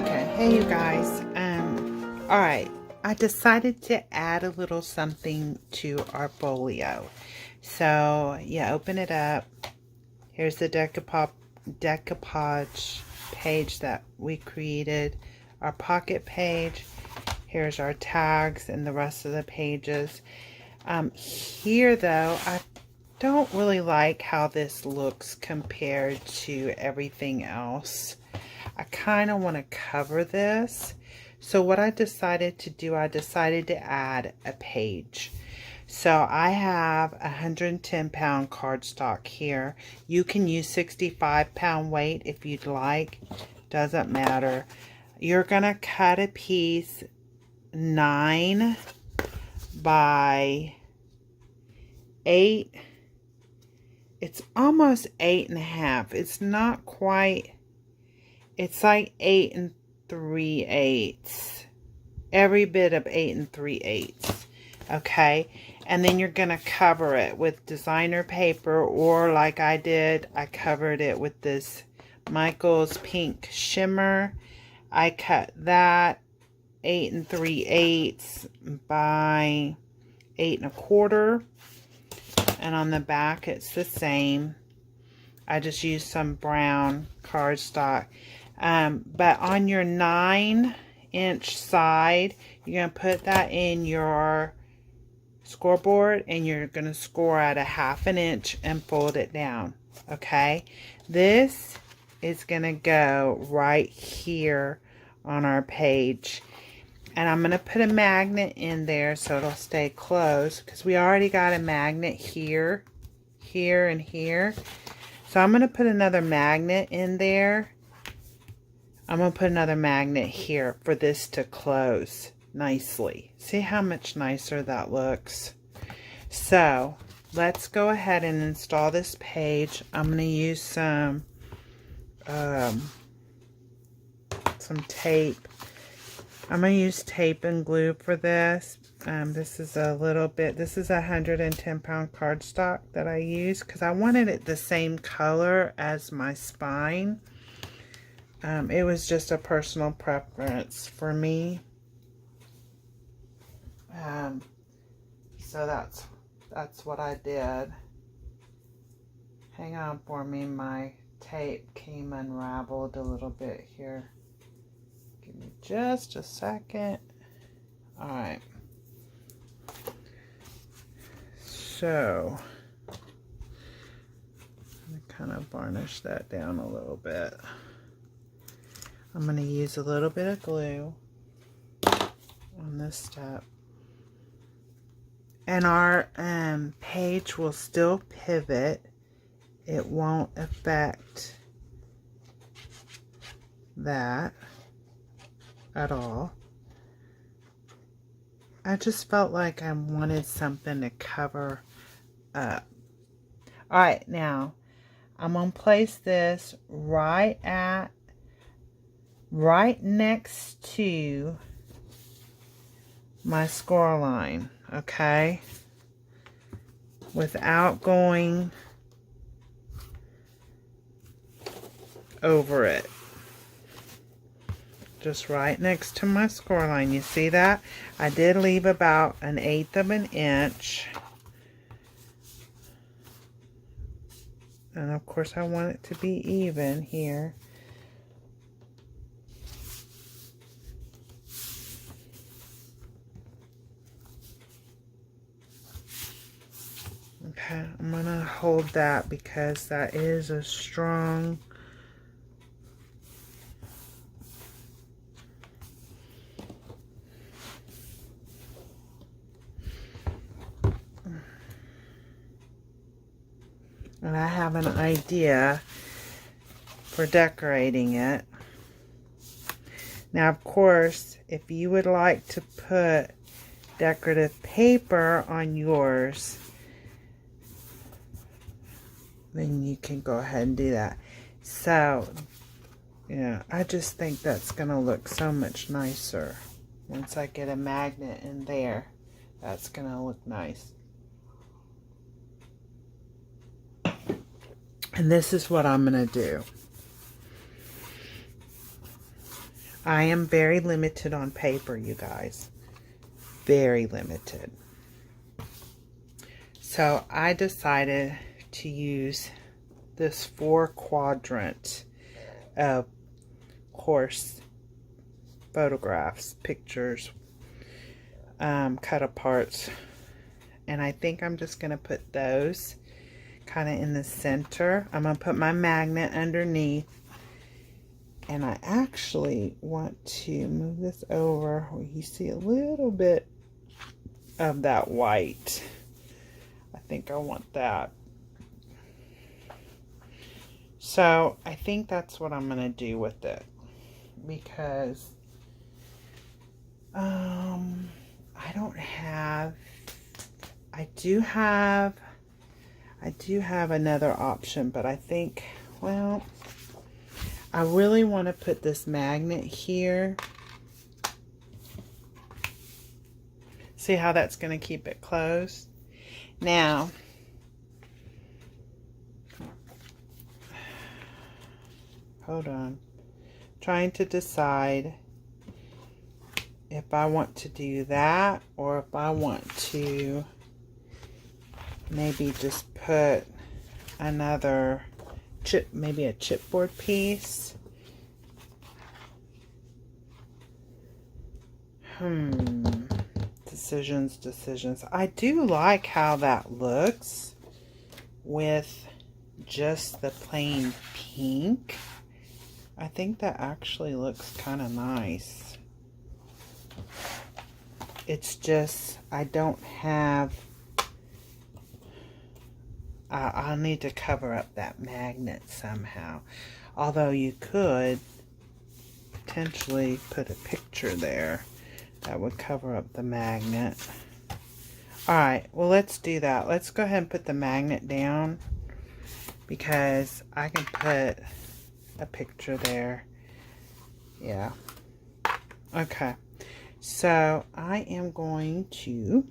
Okay, hey you guys. All right. I decided to add a little something to our folio. So you open it up. Here's the decoupage page that we created. Our pocket page. Here's our tags and the rest of the pages. Here though, I don't really like how this looks compared to everything else. I kind of want to cover this. So what I decided to do, I decided to add a page. So I have 110-pound cardstock here. You can use 65-pound weight if you'd like. Doesn't matter. You're going to cut a piece 9 by 8. It's almost 8.5. It's not quite. It's like 8 3/8. Every bit of 8 3/8. Okay. And then you're going to cover it with designer paper, or like I did, I covered it with this Michael's Pink Shimmer. I cut that 8 3/8 by 8 1/4. And on the back, it's the same. I just used some brown cardstock. But on your 9-inch side, you're going to put that in your scoreboard, and you're going to score at a 1/2 inch and fold it down. Okay? This is going to go right here on our page. And I'm going to put a magnet in there so it'll stay closed, because we already got a magnet here, here, and here. So I'm going to put another magnet in there. I'm going to put another magnet here for this to close nicely. See how much nicer that looks? So let's go ahead and install this page. I'm going to use some tape. I'm going to use tape and glue for this. This is a little bit, this is 110-pound cardstock that I use because I wanted it the same color as my spine. It was just a personal preference for me. So that's what I did. Hang on for me, my tape came unraveled a little bit here. Give me just a second. Alright. So, I'm going to kind of varnish that down a little bit. I'm going to use a little bit of glue on this step. And our page will still pivot. It won't affect that at all. I just felt like I wanted something to cover up. Alright, now I'm going to place this right next to my score line, okay? Without going over it. Just right next to my score line. You see that? I did leave about 1/8 of an inch. And of course I want it to be even here. Okay, I'm going to hold that because that is a strong and I have an idea for decorating it. Now, of course, if you would like to put decorative paper on yours, then you can go ahead and do that. So, yeah, I just think that's going to look so much nicer. Once I get a magnet in there, that's going to look nice. And this is what I'm going to do. I am very limited on paper, you guys. Very limited. So I decided to use this 4-quadrant of course photographs, pictures, cut aparts, and I think I'm just going to put those kind of in the center. I'm going to put my magnet underneath, and I actually want to move this over where you see a little bit of that white. I think I want that. So I think that's what I'm going to do with it, because I don't have, I do have another option, but I think, well, I really want to put this magnet here. See how that's going to keep it closed? Now, hold on. Trying to decide if I want to do that or if I want to maybe just put another chip, maybe a chipboard piece. Decisions. I do like how that looks with just the plain pink. I think that actually looks kind of nice. It's just, I don't have, I'll need to cover up that magnet somehow. Although you could potentially put a picture there that would cover up the magnet. Alright, well, let's do that. Let's go ahead and put the magnet down, because I can put a picture there. Yeah. Okay. So I am going to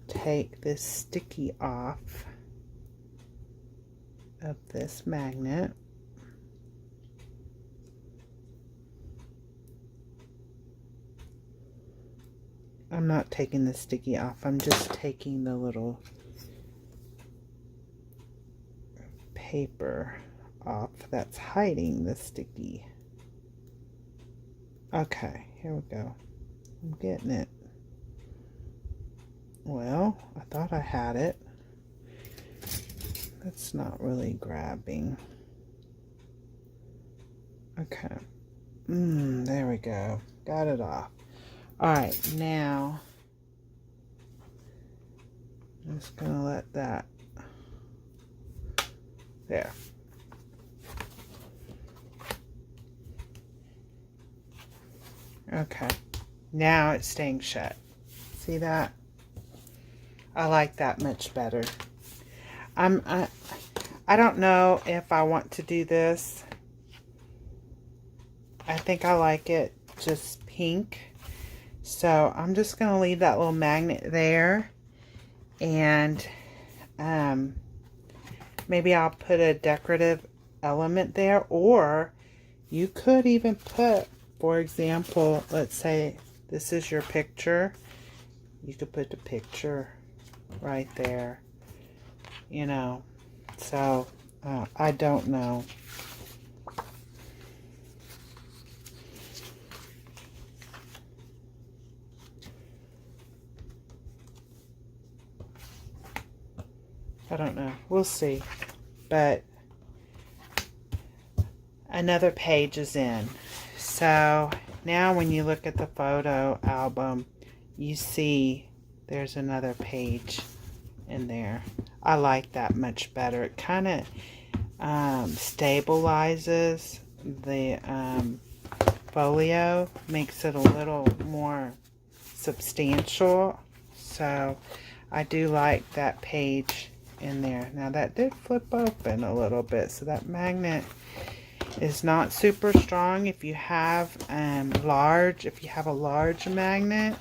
take this sticky off of this magnet. I'm not taking the sticky off. I'm just taking the little paper off that's hiding the sticky. Okay, here we go. I'm getting it. Well, I thought I had it. That's not really grabbing. Okay. There we go. Got it off. Alright, now I'm just going to let that there. Okay, now it's staying shut. See that? I like that much better. I don't know if I want to do this. I think I like it just pink. So I'm just going to leave that little magnet there. And maybe I'll put a decorative element there. Or you could even put, for example, let's say this is your picture. You could put the picture right there. You know. So, I don't know. I don't know. We'll see. But another page is in. So now when you look at the photo album, you see there's another page in there. I like that much better. It kind of stabilizes the folio, makes it a little more substantial. So I do like that page in there. Now that did flip open a little bit, so that magnet is not super strong. If you have a large magnet,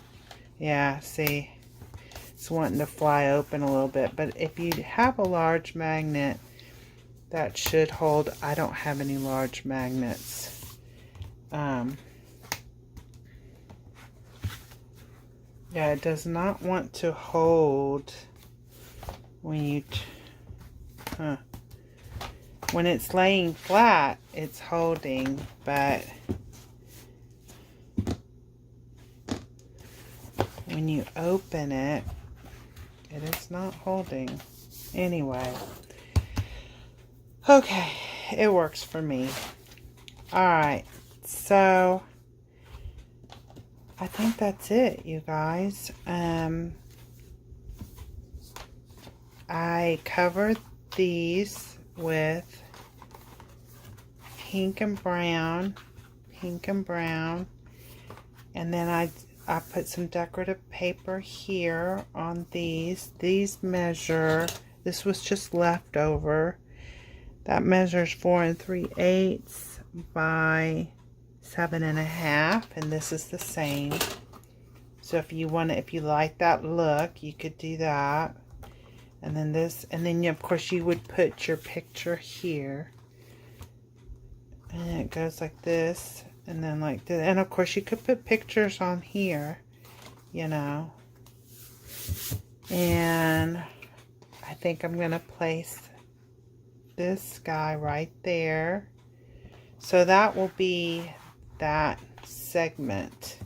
yeah, see, it's wanting to fly open a little bit. But if you have a large magnet, that should hold. I don't have any large magnets. yeah, it does not want to hold when you, when it's laying flat, it's holding, but when you open it, it is not holding. Anyway, okay, it works for me. Alright, so I think that's it, you guys. I covered these with pink and brown, and then I put some decorative paper here on these. These measure, this was just leftover. That measures 4 3/8 by 7.5, and this is the same. So if you want to, if you like that look, you could do that. And then this, and then of course you would put your picture here, and it goes like this, and then like this, and of course you could put pictures on here, you know. And I think I'm gonna place this guy right there, so that will be that segment.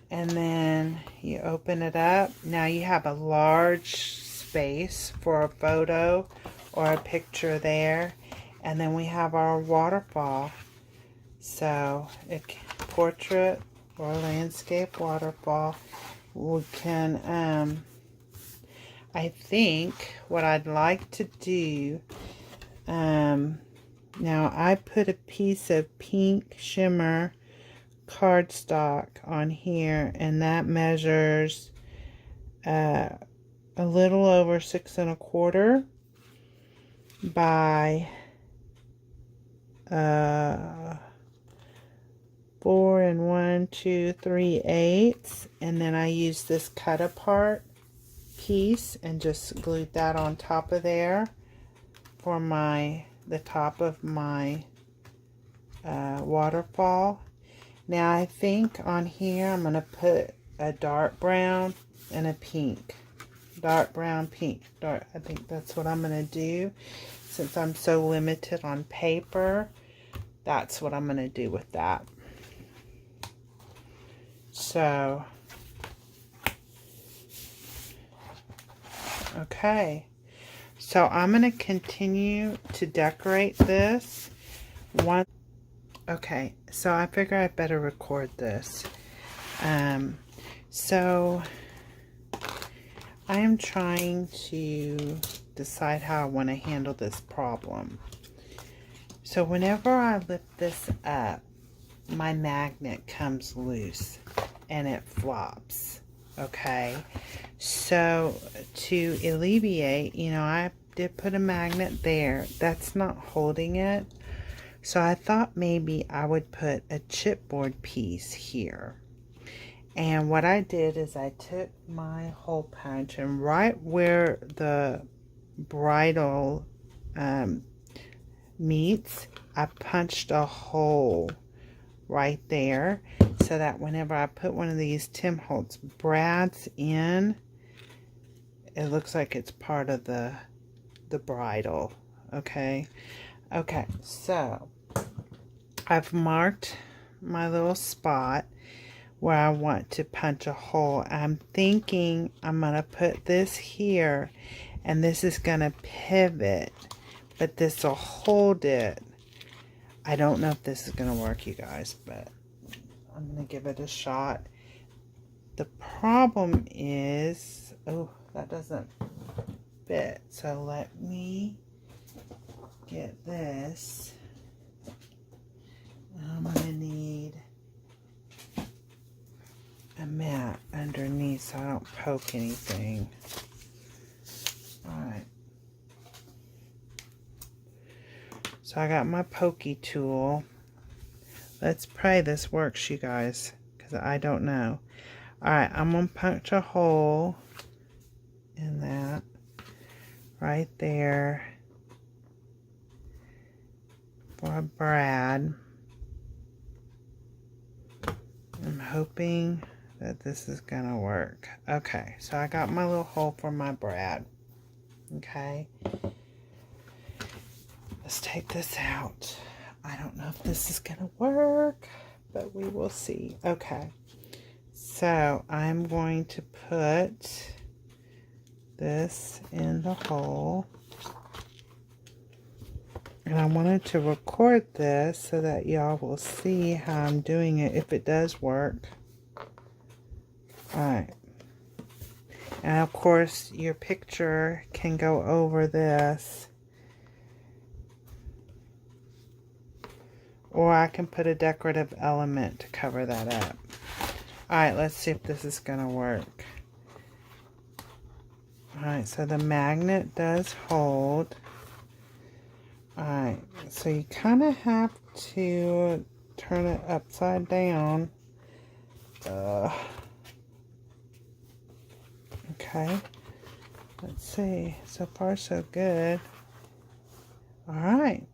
And then you open it up. Now you have a large space for a photo or a picture there. And then we have our waterfall. So a portrait or landscape waterfall. We can, I think what I'd like to do, now I put a piece of pink shimmer cardstock on here, and that measures a little over 6 1/4 by 4 1 2 3/8, and then I use this cut apart piece and just glued that on top of there for the top of my waterfall. Now I think on here I'm going to put a dark brown and a pink. Dark brown, pink. Dark. I think that's what I'm going to do. Since I'm so limited on paper, that's what I'm going to do with that. So, okay. So I'm going to continue to decorate this. Okay, so I figure I better record this. So I am trying to decide how I want to handle this problem. So whenever I lift this up, my magnet comes loose and it flops. Okay, so to alleviate, you know, I did put a magnet there. That's not holding it. So I thought maybe I would put a chipboard piece here. And what I did is I took my hole punch, and right where the bridle meets, I punched a hole right there, so that whenever I put one of these Tim Holtz brads in, it looks like it's part of the bridle. Okay, so I've marked my little spot where I want to punch a hole. I'm thinking I'm going to put this here, and this is going to pivot, but this will hold it. I don't know if this is going to work, you guys, but I'm going to give it a shot. The problem is, oh, that doesn't fit. So let me get this. I'm going to need a mat underneath so I don't poke anything. Alright. So I got my pokey tool. Let's pray this works, you guys, because I don't know. Alright, I'm going to punch a hole in that right there for a brad. I'm hoping that this is gonna work. Okay, so I got my little hole for my brad. Okay, let's take this out. I don't know if this is gonna work, but we will see. Okay, so I'm going to put this in the hole. And I wanted to record this so that y'all will see how I'm doing it, if it does work. Alright. And of course, your picture can go over this. Or I can put a decorative element to cover that up. Alright, let's see if this is going to work. Alright, so the magnet does hold. Alright, so you kind of have to turn it upside down. Okay, let's see. So far, so good. Alright.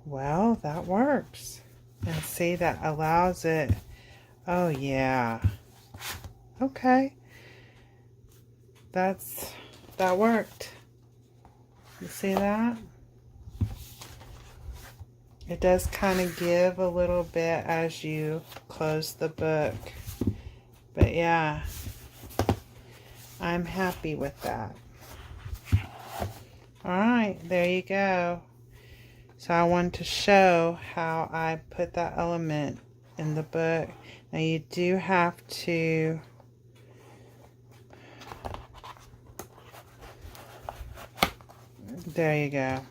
Well, that works. And see, that allows it. Oh, yeah. Okay. That worked. You see that? It does kind of give a little bit as you close the book. But yeah, I'm happy with that. Alright, there you go. So I wanted to show how I put that element in the book. Now you do have to there you go.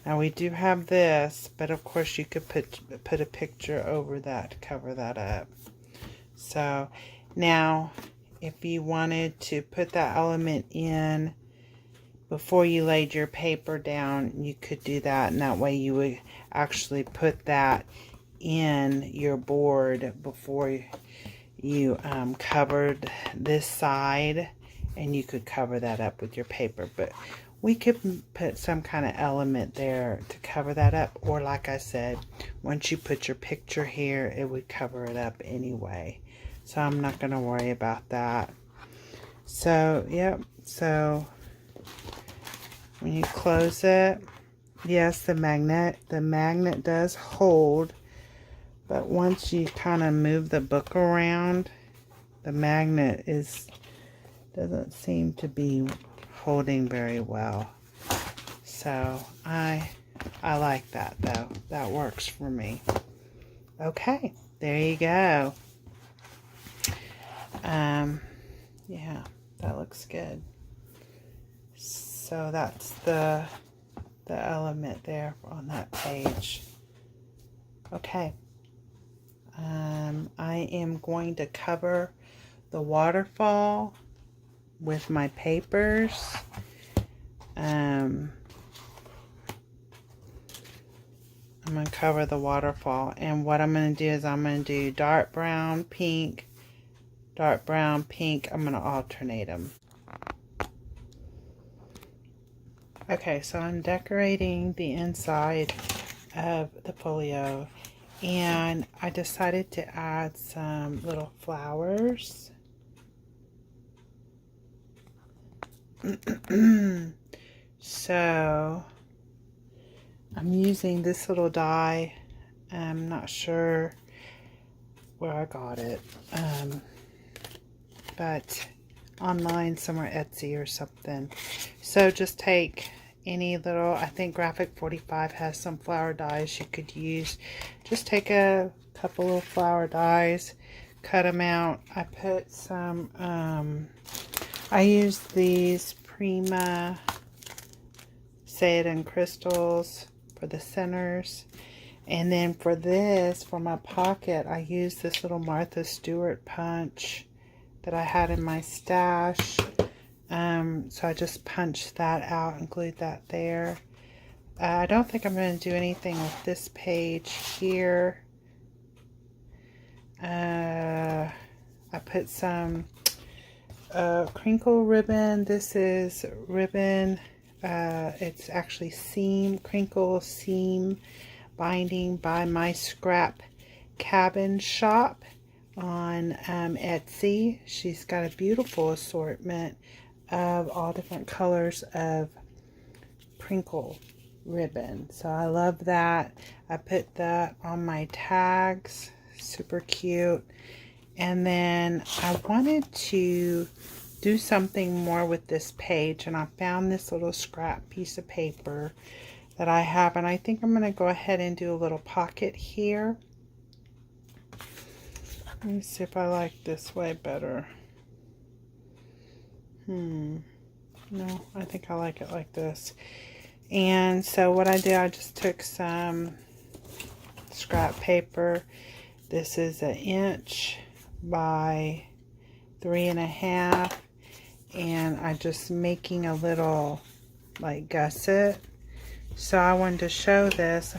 Now we do have this, but of course you could put a picture over that to cover that up. So now if you wanted to put that element in before you laid your paper down, you could do that, and that way you would actually put that in your board before you covered this side, and you could cover that up with your paper. But we could put some kind of element there to cover that up, or like I said, once you put your picture here, it would cover it up anyway. So I'm not going to worry about that. So yep, so when you close it, yes, the magnet does hold, but once you kind of move the book around, the magnet doesn't seem to be holding very well. So I like that though. That works for me. Okay, there you go. Yeah, that looks good. So that's the element there on that page. Okay. I am going to cover the waterfall with my papers. I'm going to cover the waterfall, and what I'm going to do is I'm going to do dark brown, pink, dark brown, pink. I'm going to alternate them. Okay, so I'm decorating the inside of the folio, and I decided to add some little flowers. So I'm using this little die. I'm not sure where I got it, but online somewhere, Etsy or something. So just take any little, I think Graphic 45 has some flower dies you could use. Just take a couple of flower dies, cut them out. I put some, I used these Prima Satin crystals for the centers. And then for this, for my pocket, I used this little Martha Stewart punch that I had in my stash. So I just punched that out and glued that there. I don't think I'm going to do anything with this page here. I put some crinkle ribbon. This is ribbon. It's actually crinkle seam binding by my Scrap Cabin shop on Etsy. She's got a beautiful assortment of all different colors of crinkle ribbon. So I love that. I put that on my tags. Super cute. And then I wanted to do something more with this page, and I found this little scrap piece of paper that I have, and I think I'm going to go ahead and do a little pocket here. Let me see if I like this way better. No, I think I like it like this. And so what I did, I just took some scrap paper. This is 1 inch by 3.5, and I just making a little like gusset. So I wanted to show this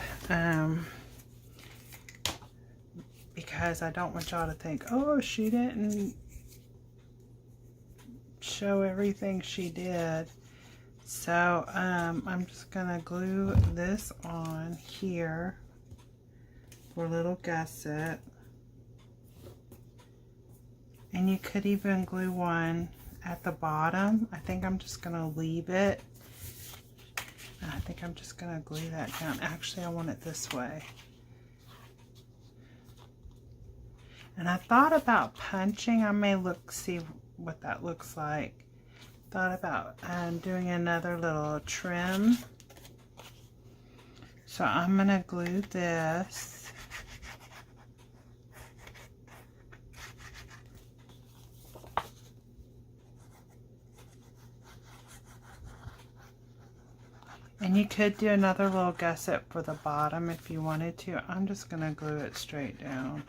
because I don't want y'all to think, oh, she didn't show everything she did. So I'm just gonna glue this on here for a little gusset. And you could even glue one at the bottom. I think I'm just gonna leave it. I think I'm just gonna glue that down. Actually, I want it this way. And I thought about punching. I may see what that looks like. Thought about doing another little trim. So I'm gonna glue this. And you could do another little gusset for the bottom if you wanted to. I'm just going to glue it straight down.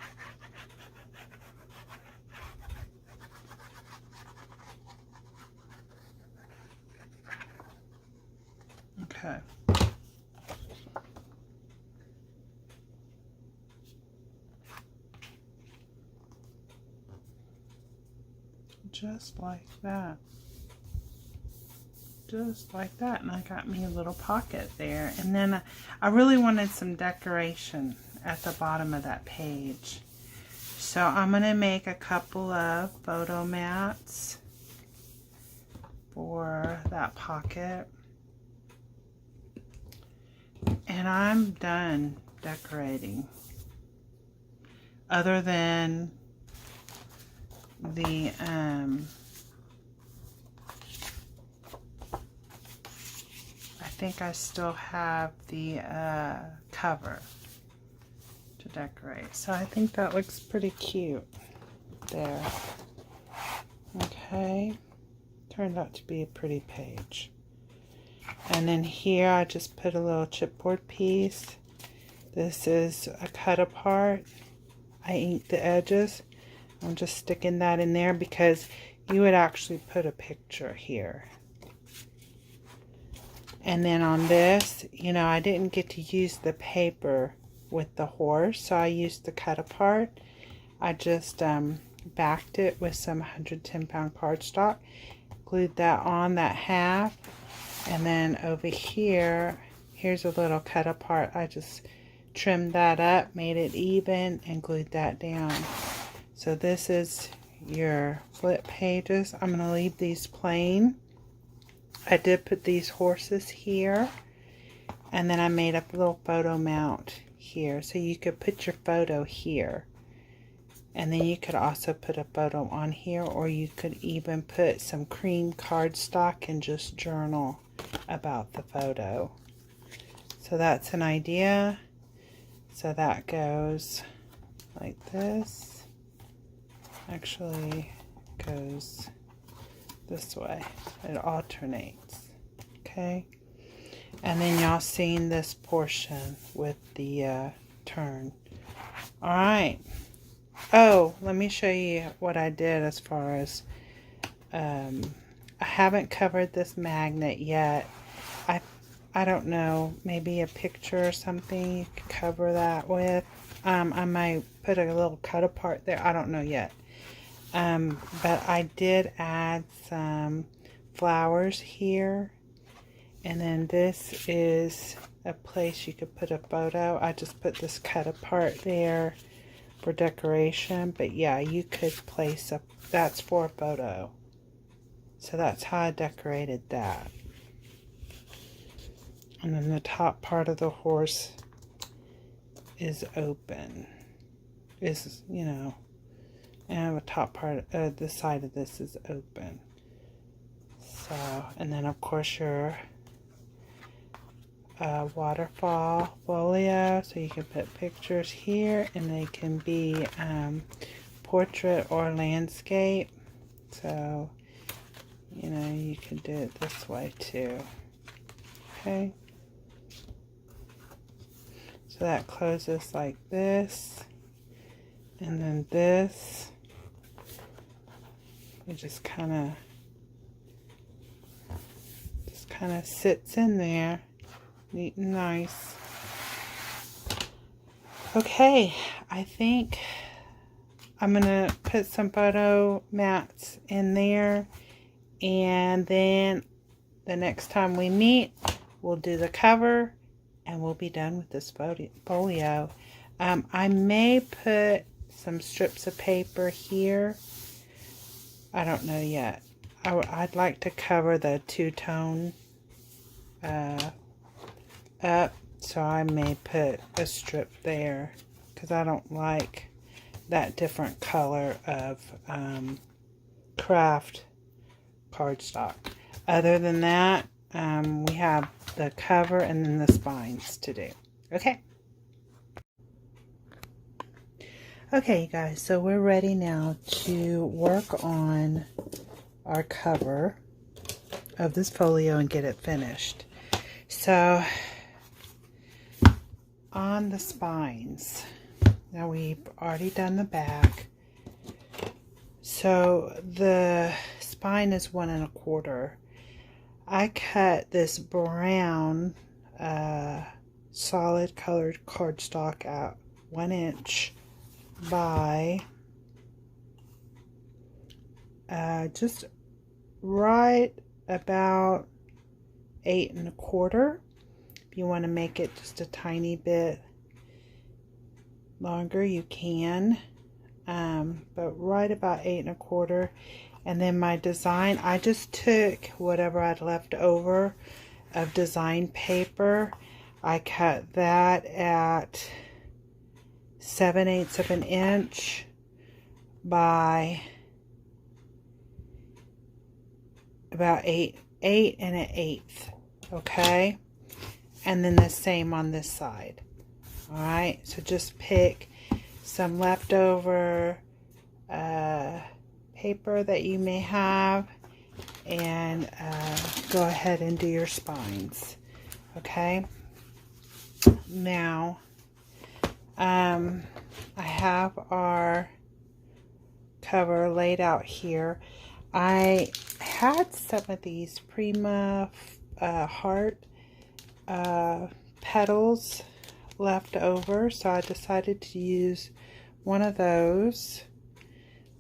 Okay. Just like that. Just like that, and I got me a little pocket there. And then I really wanted some decoration at the bottom of that page, so I'm going to make a couple of photo mats for that pocket, and I'm done decorating, other than the I think I still have the cover to decorate. So I think that looks pretty cute there. Okay. Turned out to be a pretty page. And then here I just put a little chipboard piece. This is a cut apart. I inked the edges. I'm just sticking that in there because you would actually put a picture here. And then on this, you know, I didn't get to use the paper with the horse, so I used the cut apart. I just backed it with some 110-pound cardstock, glued that on that half, and then over here, here's a little cut apart. I just trimmed that up, made it even, and glued that down. So this is your flip pages. I'm going to leave these plain. I did put these horses here, and then I made up a little photo mount here, so you could put your photo here, and then you could also put a photo on here, or you could even put some cream cardstock and just journal about the photo. So that's an idea. So that goes like this. Actually goes this way. It alternates. Okay. And then y'all seen this portion with the turn. Alright. Oh, let me show you what I did as far as I haven't covered this magnet yet. I don't know, maybe a picture or something you could cover that with. I might put a little cut apart there. I don't know yet. But I did add some flowers here, and then this is a place you could put a photo. I just put this cut apart there for decoration, but yeah, you could place a, that's for a photo. So that's how I decorated that. And then the top part of the horse is open. Is, you know, and the top part of the side of this is open. So, and then of course your waterfall folio, so you can put pictures here, and they can be portrait or landscape. So, you know, you can do it this way too. Okay. So that closes like this, and then this, it just kind of sits in there, neat and nice. Okay, I think I'm gonna put some photo mats in there, and then the next time we meet, we'll do the cover, and we'll be done with this folio. I may put some strips of paper here. I don't know yet. I'd like to cover the two-tone up, so I may put a strip there, because I don't like that different color of craft cardstock. Other than that, we have the cover and then the spines to do. Okay. Okay, you guys, so we're ready now to work on our cover of this folio and get it finished. So, on the spines, now we've already done the back. So, the spine is 1 1/4. I cut this brown solid colored cardstock out 1 inch by just right about 8 1/4. If you want to make it just a tiny bit longer, you can, but right about 8 1/4. And then my design, I just took whatever I'd left over of design paper. I cut that at 7/8 of an inch by about 8 1/8. Okay, and then the same on this side. All right, so just pick some leftover paper that you may have, and go ahead and do your spines. Okay, now I have our cover laid out here. I had some of these Prima heart petals left over, so I decided to use one of those.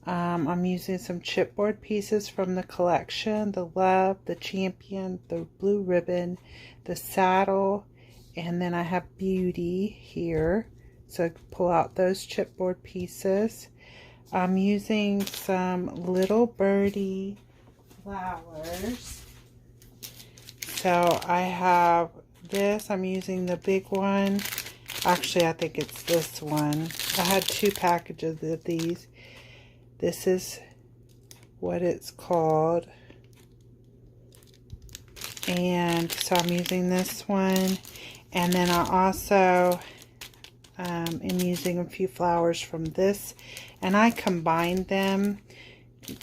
I'm using some chipboard pieces from the collection, the Love, the Champion, the Blue Ribbon, the Saddle, and then I have Beauty here. So I pull out those chipboard pieces. I'm using some Little Birdie flowers. So I have this, I'm using the big one. Actually, I think it's this one. I had 2 packages of these. This is what it's called. And so I'm using this one. And then I also am using a few flowers from this. And I combined them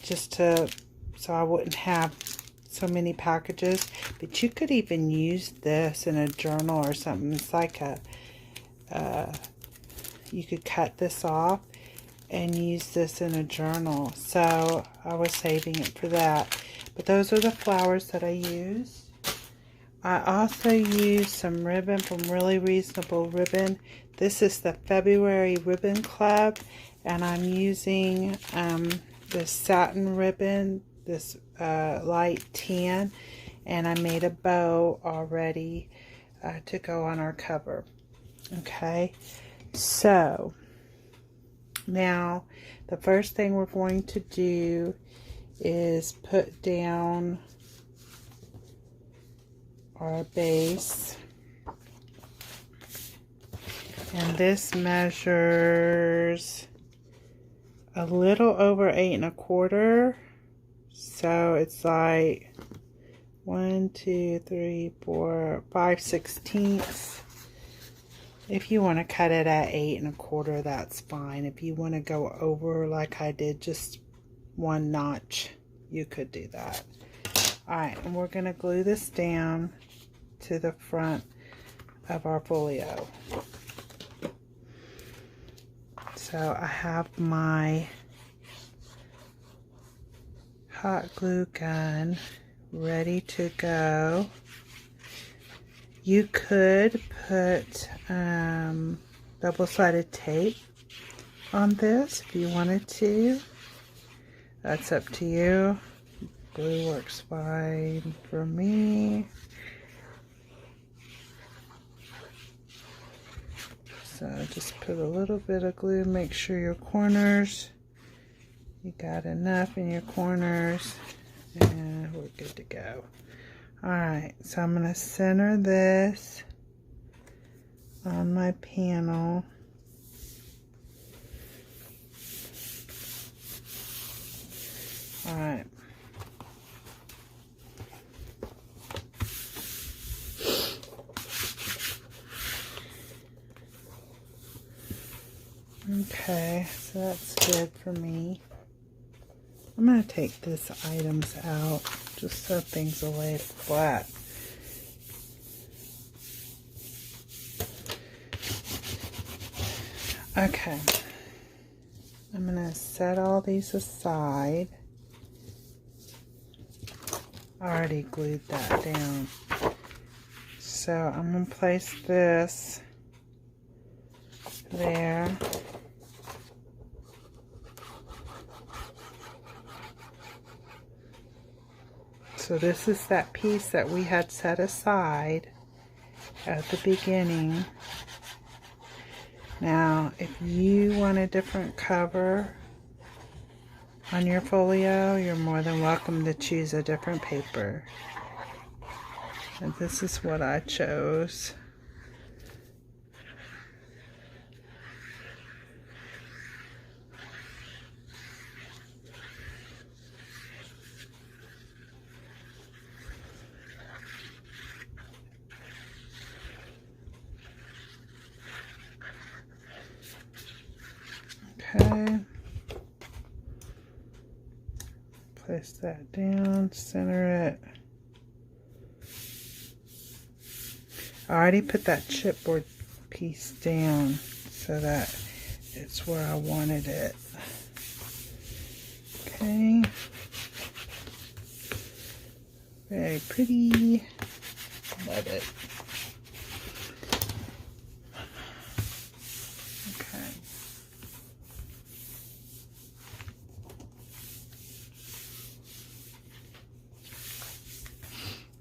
just to, so I wouldn't have so many packages. But you could even use this in a journal or something. It's like a, you could cut this off and use this in a journal. So I was saving it for that. But those are the flowers that I used. I also used some ribbon from Really Reasonable Ribbon. This is the February Ribbon Club, and I'm using this satin ribbon, this light tan, and I made a bow already to go on our cover. Okay, so now the first thing we're going to do is put down our base, and this measures a little over 8 1/4, so it's like 1, 2, 3, 4, 5/16. If you want to cut it at 8 1/4, that's fine. If you want to go over like I did, just 1 notch, you could do that. Alright, and we're going to glue this down to the front of our folio. So I have my hot glue gun ready to go. You could put double-sided tape on this if you wanted to. That's up to you. Glue works fine for me. So just put a little bit of glue, make sure your corners, you got enough in your corners, and we're good to go. Alright, so I'm going to center this on my panel. Alright. Okay, so that's good for me. I'm going to take these items out just so things will lay flat. Okay, I'm going to set all these aside. I already glued that down. So I'm going to place this there. So this is that piece that we had set aside at the beginning. Now, if you want a different cover on your folio, you're more than welcome to choose a different paper. And this is what I chose. Okay, place that down, center it. I already put that chipboard piece down so that it's where I wanted it. Okay, very pretty. Love it.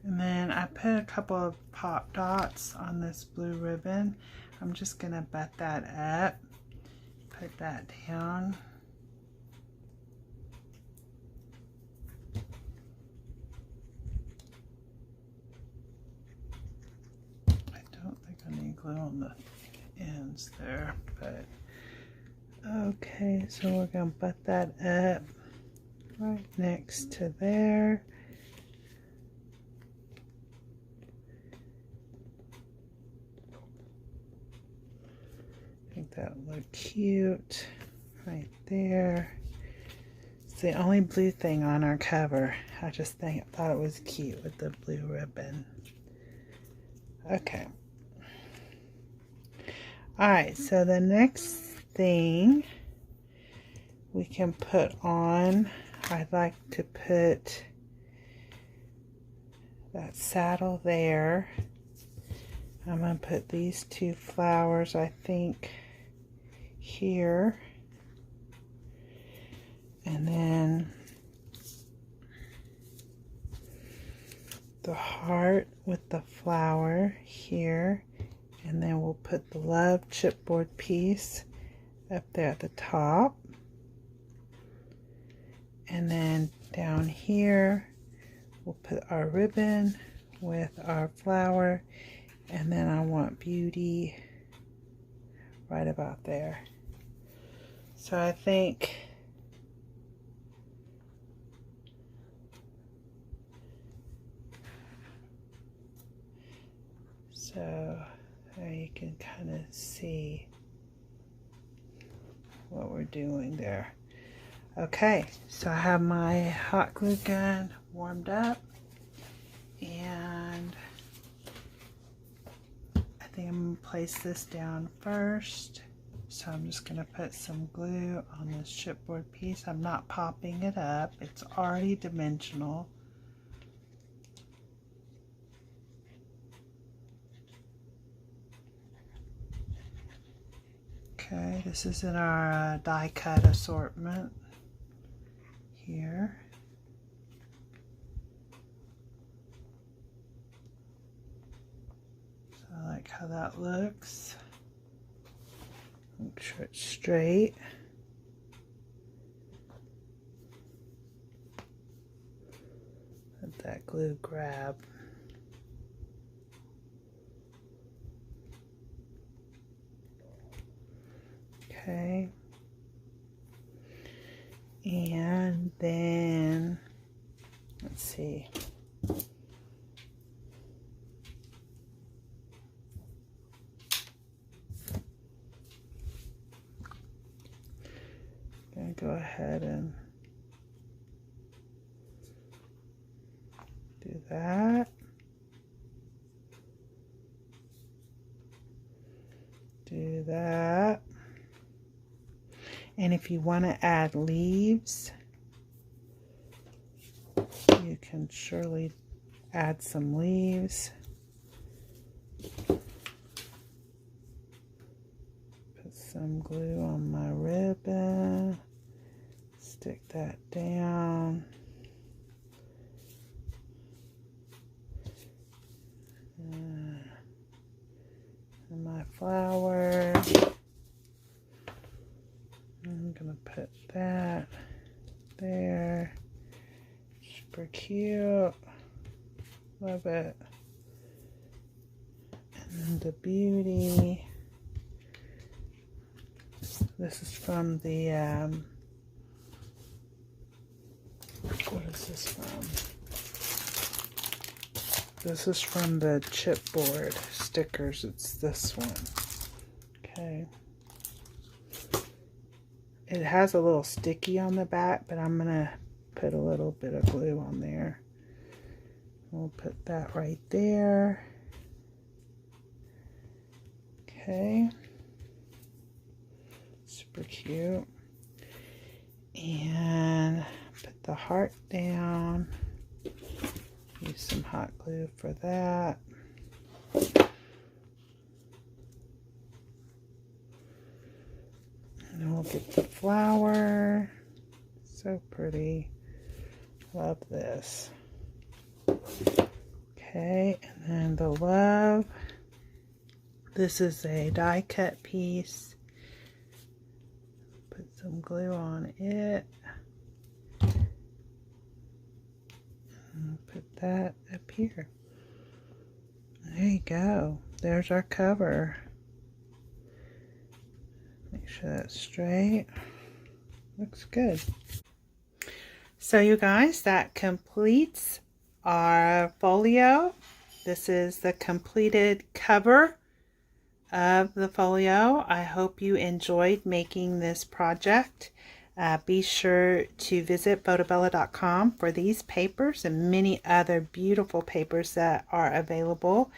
And then I put a couple of pop dots on this blue ribbon. I'm just going to butt that up, put that down. I don't think I need glue on the ends there, but okay, so we're going to butt that up right next to there. I think that would look cute right there. It's the only blue thing on our cover. I just thought it was cute with the blue ribbon. Okay. Alright, so the next thing we can put on, I'd like to put that saddle there. I'm going to put these two flowers, I think, here. And then the heart with the flower here, and then we'll put the love chipboard piece up there at the top, and then down here we'll put our ribbon with our flower, and then I want beauty right about there. So I think so there you can kind of see what we're doing there. Okay, so I have my hot glue gun warmed up, and I think I'm going to place this down first. So I'm just going to put some glue on this chipboard piece. I'm not popping it up, it's already dimensional. Okay, this is in our die cut assortment here. So I like how that looks. Make sure it's straight. Let that glue grab. Okay. And then, let's see. I'm gonna go ahead and do that. Do that. And if you want to add leaves, you can surely add some leaves. Put some glue on my ribbon. Stick that down. And my flower. I'm gonna put that there. Super cute. Love it. And then the beauty. This is from the what is this from? This is from the chipboard stickers. It's this one. Okay. It has a little sticky on the back, but I'm gonna put a little bit of glue on there. We'll put that right there. Okay. Super cute. And put the heart down. Use some hot glue for that. And then we'll get the flower. So pretty. Love this. Okay, and then the love. This is a die cut piece. Put some glue on it. And put that up here. There you go. There's our cover. Make sure that's straight. Looks good. So you guys, that completes our folio. This is the completed cover of the folio. I hope you enjoyed making this project. Be sure to visit photobella.com for these papers and many other beautiful papers that are available.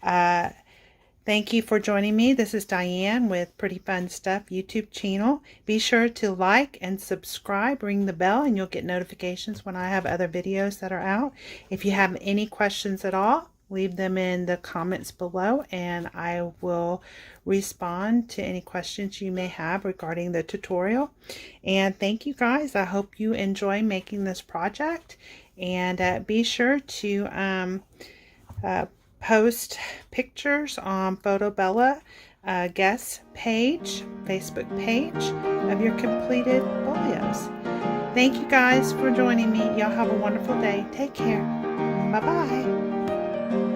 Thank you for joining me. This is Diane with Pretty Fun Stuff YouTube channel. Be sure to like and subscribe, ring the bell, and you'll get notifications when I have other videos that are out. If you have any questions at all, leave them in the comments below, and I will respond to any questions you may have regarding the tutorial. And thank you guys. I hope you enjoy making this project, and be sure to post pictures on Photobella guest page, Facebook page, of your completed folios. Thank you guys for joining me. Y'all have a wonderful day. Take care. Bye-bye.